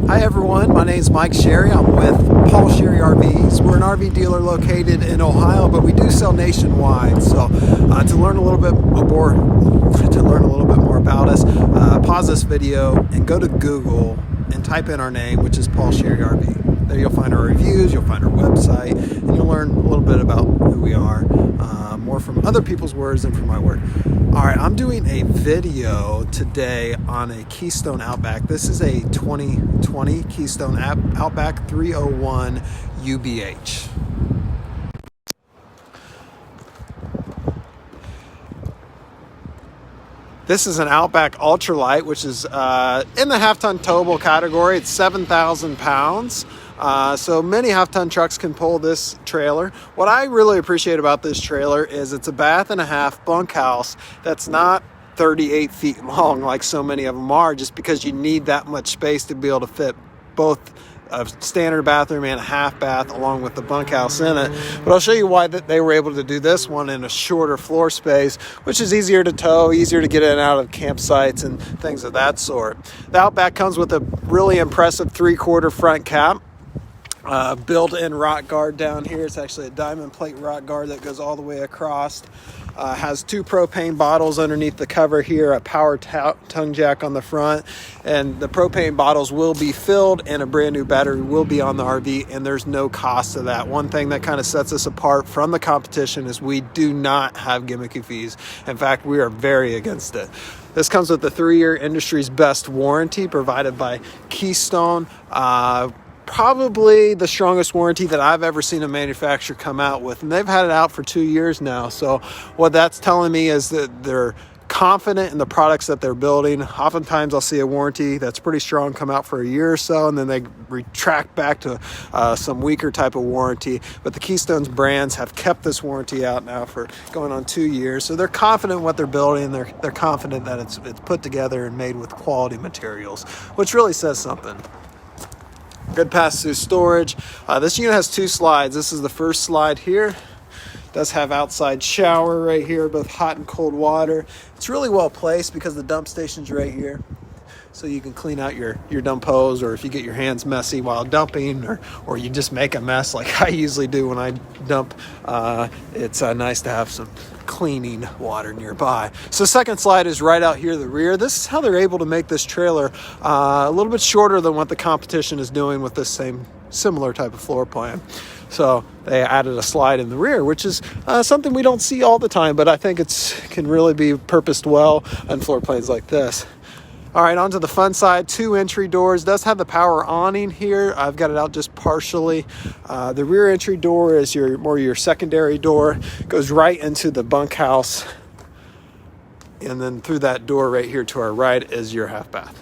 Hi everyone, my name is Mike Sherry. I'm with Paul Sherry RVs. We're an RV dealer located in Ohio, but we do sell nationwide. So to learn a little bit more about us, pause this video and go to Google and type in our name, which is Paul Sherry RV. There you'll find our reviews, you'll find our website, and you'll learn a little bit about who we are, more from other people's words than from my word. All right, I'm doing a video today on a Keystone Outback. This is a 2020 Keystone Outback 301 UBH. This is an Outback Ultralight, which is in the half-ton towable category. It's 7,000 pounds. So many half-ton trucks can pull this trailer. What I really appreciate about this trailer is it's a bath and a half bunkhouse that's not 38 feet long like so many of them are, just because you need that much space to be able to fit both a standard bathroom and a half bath along with the bunkhouse in it. But I'll show you why they were able to do this one in a shorter floor space, which is easier to tow, easier to get in and out of campsites and things of that sort. The Outback comes with a really impressive 3/4 front cap. Built-in rock guard down here. It's actually a diamond plate rock guard that goes all the way across. Has 2 propane bottles underneath the cover here, a power tongue jack on the front, and the propane bottles will be filled and a brand new battery will be on the RV, and there's no cost to that. One thing that kind of sets us apart from the competition is we do not have gimmicky fees. In fact, we are very against it. This comes with the 3-year industry's best warranty provided by Keystone. Probably the strongest warranty that I've ever seen a manufacturer come out with, and they've had it out for 2 years now. So what that's telling me is that they're confident in the products that they're building. Oftentimes I'll see a warranty that's pretty strong come out for a year or so, and then they retract back to some weaker type of warranty. But the Keystone's brands have kept this warranty out now for going on 2 years. So they're confident in what they're building. They're confident that it's put together and made with quality materials, which really says something. Good pass-through storage. This unit has 2 slides. This is the first slide here. It does have outside shower right here, both hot and cold water. It's really well placed because the dump station's right here. So you can clean out your dump hose, or if you get your hands messy while dumping, or you just make a mess like I usually do when I dump, it's nice to have some cleaning water nearby. So the second slide is right out here, the rear. This is how they're able to make this trailer a little bit shorter than what the competition is doing with this similar type of floor plan. So they added a slide in the rear, which is something we don't see all the time, but I think it can really be purposed well on floor plans like this. All right, onto the fun side, 2 entry doors. Does have the power awning here. I've got it out just partially. The rear entry door is your secondary door. Goes right into the bunkhouse. And then through that door right here to our right is your half bath.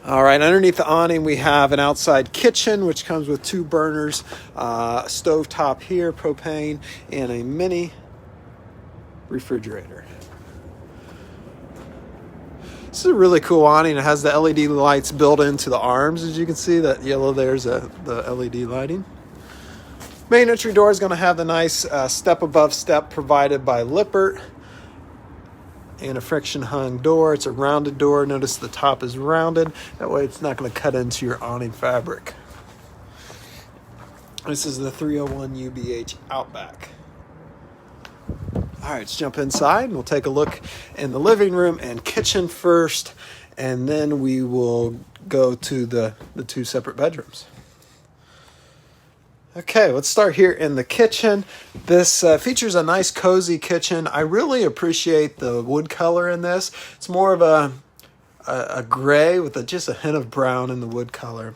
All right, underneath the awning, we have an outside kitchen, which comes with 2 burners, a stove top here, propane, and a mini refrigerator. This is a really cool awning. It has the LED lights built into the arms. As you can see, that yellow there's the LED lighting. Main entry door is going to have the nice step above step provided by Lippert, and a friction hung door. It's a rounded door. Notice the top is rounded. That way it's not going to cut into your awning fabric. This is the 301 UBH Outback. All right, let's jump inside and we'll take a look in the living room and kitchen first, and then we will go to the 2 separate bedrooms. Okay, let's start here in the kitchen. This features a nice cozy kitchen. I really appreciate the wood color in this. It's more of a gray with just a hint of brown in the wood color.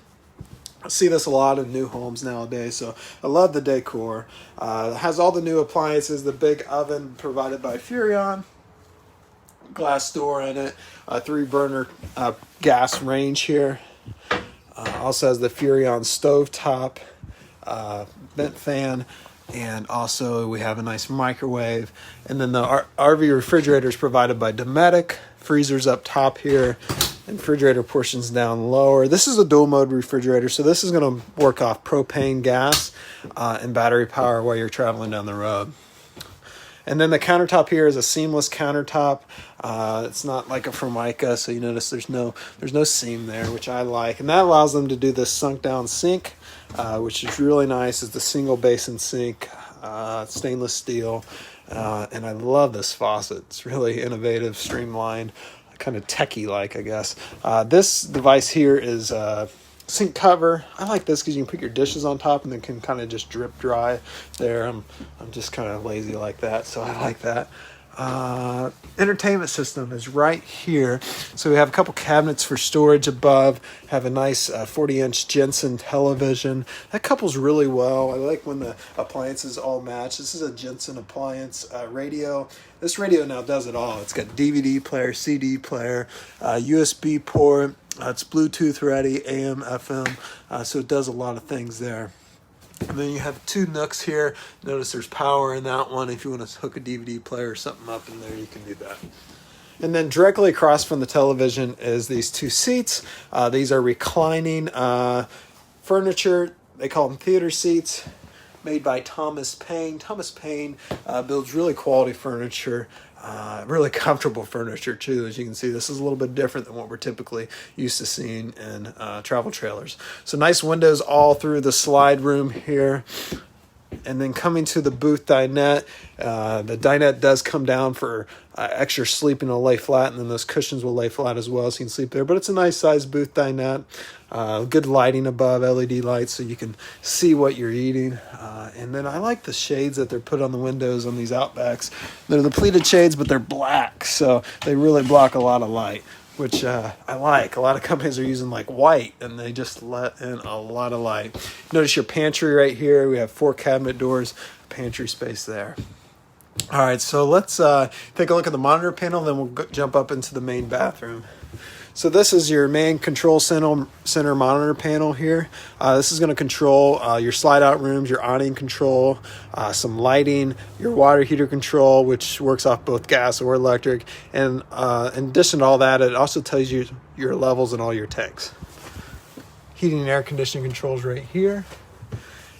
I see this a lot in new homes nowadays, so I love the decor. It has all the new appliances, the big oven provided by Furrion, glass door in it, a 3-burner gas range here. Also has the Furrion stove top, vent fan, and also we have a nice microwave. And then the RV refrigerator is provided by Dometic. Freezers up top here, and refrigerator portions down lower. This is a dual mode refrigerator, so this is going to work off propane, gas, and battery power while you're traveling down the road. And then the countertop here is a seamless countertop. It's not like a Formica, so you notice there's no seam there, which I like. And that allows them to do this sunk down sink, which is really nice. It's the single basin sink, stainless steel. And I love this faucet. It's really innovative, streamlined, kind of techie like, I guess. This device here is sink cover. I like this because you can put your dishes on top and they can kind of just drip dry there. I'm just kind of lazy like that, so I like that. Entertainment system is right here. So we have a couple cabinets for storage above, have a nice 40-inch Jensen television. That couples really well. I like when the appliances all match. This is a Jensen appliance radio. This radio now does it all. It's got DVD player, CD player, USB port. It's Bluetooth ready, AM, FM, so it does a lot of things there. And then you have two nooks here. Notice there's power in that one. If you want to hook a DVD player or something up in there, you can do that. And then directly across from the television is these two seats. These are reclining furniture. They call them theater seats, made by Thomas Payne. Thomas Payne builds really quality furniture. Really comfortable furniture too. As you can see, this is a little bit different than what we're typically used to seeing in travel trailers. So nice windows all through the slide room here. And then coming to the booth dinette, the dinette does come down for extra sleeping. It'll lay flat, and then those cushions will lay flat as well, so you can sleep there. But it's a nice size booth dinette. Good lighting above, LED lights, so you can see what you're eating. And then I like the shades that they're put on the windows on these Outbacks. They're the pleated shades, but they're black, so they really block a lot of light, which I like. A lot of companies are using like white, and they just let in a lot of light. Notice your pantry right here. We have 4 cabinet doors, pantry space there. All right, so let's take a look at the monitor panel, then we'll jump up into the main bathroom. So this is your main control center monitor panel here. This is going to control your slide out rooms, your awning control, some lighting, your water heater control, which works off both gas or electric. And in addition to all that, it also tells you your levels in all your tanks. Heating and air conditioning controls right here.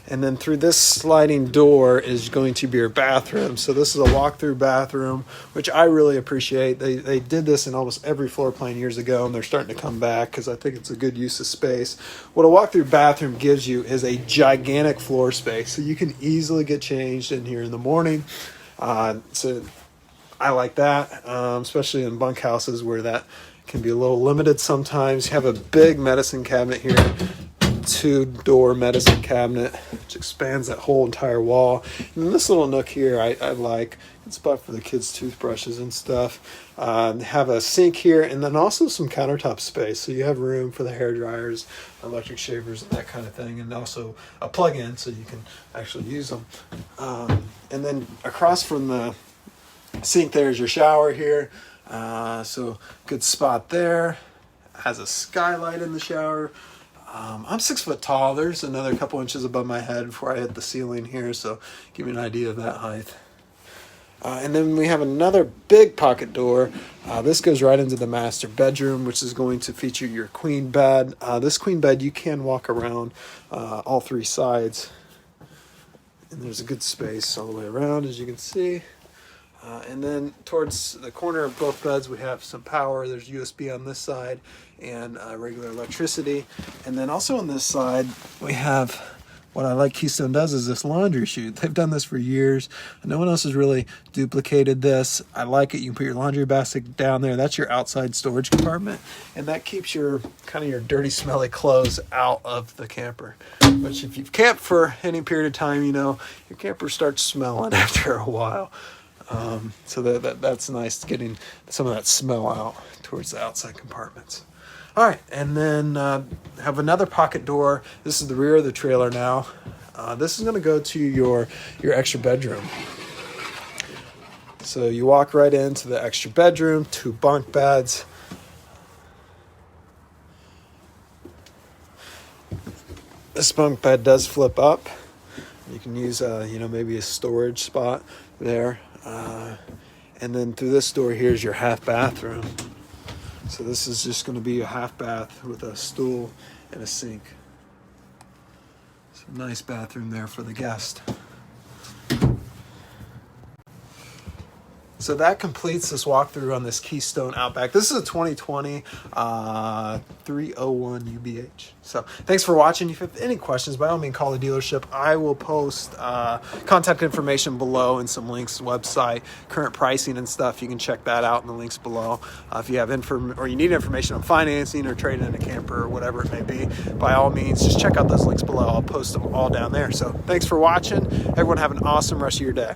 And then through this sliding door is going to be your bathroom. So this is a walk-through bathroom, which I really appreciate. They did this in almost every floor plan years ago, and they're starting to come back because I think it's a good use of space. What a walk-through bathroom gives you is a gigantic floor space. So you can easily get changed in here in the morning. So I like that, especially in bunkhouses where that can be a little limited sometimes. You have a big medicine cabinet here. 2-door medicine cabinet, which expands that whole entire wall. And this little nook here, I like. It's a spot for the kids' toothbrushes and stuff. Have a sink here, and then also some countertop space. So you have room for the hair dryers, electric shavers, and that kind of thing, and also a plug-in so you can actually use them. And then across from the sink, there's your shower here. So good spot there. Has a skylight in the shower. I'm 6 foot tall. There's another couple inches above my head before I hit the ceiling here, so give you an idea of that height. And then we have another big pocket door. This goes right into the master bedroom, which is going to feature your queen bed. This queen bed, you can walk around all 3 sides. And there's a good space all the way around, as you can see. And then towards the corner of both beds, we have some power. There's USB on this side and regular electricity. And then also on this side, we have what I like Keystone does is this laundry chute. They've done this for years. No one else has really duplicated this. I like it. You can put your laundry basket down there. That's your outside storage compartment. And that keeps your kind of your dirty, smelly clothes out of the camper. Which if you've camped for any period of time, you know, your camper starts smelling after a while. So that's nice, getting some of that smell out towards the outside compartments. All right, and then have another pocket door. This is the rear of the trailer now. This is going to go to your extra bedroom. So you walk right into the extra bedroom, 2 bunk beds. This bunk bed does flip up. You can use maybe a storage spot there. And then through this door here is your half bathroom. So this is just going to be a half bath with a stool and a sink. So nice bathroom there for the guest. So that completes this walkthrough on this Keystone Outback. This is a 2020 301 UBH. So thanks for watching. If you have any questions, by all means, call the dealership. I will post contact information below and some links, website, current pricing and stuff. You can check that out in the links below. If you have or you need information on financing or trading in a camper or whatever it may be, by all means, just check out those links below. I'll post them all down there. So thanks for watching. Everyone have an awesome rest of your day.